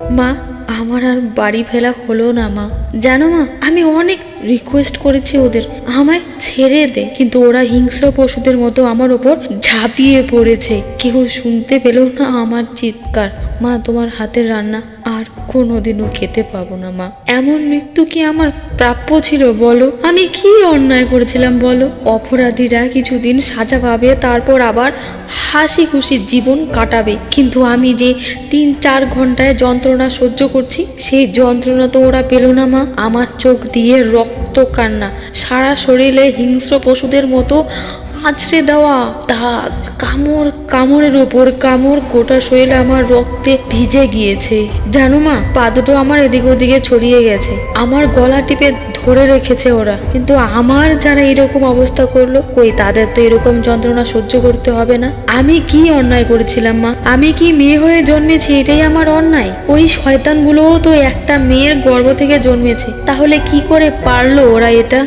মা, আমার আর বাড়ি ফেরা হলো না মা। জানো মা, আমি অনেক রিকোয়েস্ট করেছি ওদের আমায় ছেড়ে দে, কিন্তু ওরা হিংস্র পশুদের মতো আমার ওপর ঝাঁপিয়ে পড়েছে। কেউ শুনতে পেল না আমার চিৎকার। মা, তোমার হাতের রান্না আর কোনোদিনও খেতে পাবো না মা। এমন মৃত্যু কি আমার প্রাপ্য ছিল বলো? আমি কি অন্যায় করেছিলাম বলো? অপরাধীরা কিছুদিন সাজা পাবে, তারপর আবার হাসি খুশি জীবন কাটাবে, কিন্তু আমি যে 3-4 ঘন্টায় যন্ত্রণা সহ্য করছি, সেই যন্ত্রণা তো ওরা পেল না মা। আমার চোখ দিয়ে রক্ত কান্না, সারা শরীরে হিংস্র পশুদের মতো আছড়ে দেওয়া দাগ, কামড়ের ওপর কামড়, গোটা শরীর আমার রক্তে ভিজে গিয়েছে। জানো মা, পা দুটো আমার এদিক ওদিকে ছড়িয়ে গেছে। আমার গলা টিপে ধরে রেখেছে ওরা, কিন্তু আমার যারা এরকম অবস্থা করলো, কই তাদের তো এরকম যন্ত্রণা সহ্য করতে হবে না। আমি কি অন্যায় করেছিলাম মা? আমি কি মেয়ে হয়ে জন্মেছি, এটাই আমার অন্যায়? ওই শয়তানগুলোও তো একটা মেয়ের গর্ভ থেকে জন্মেছে, তাহলে কি করে পারলো ওরা এটা?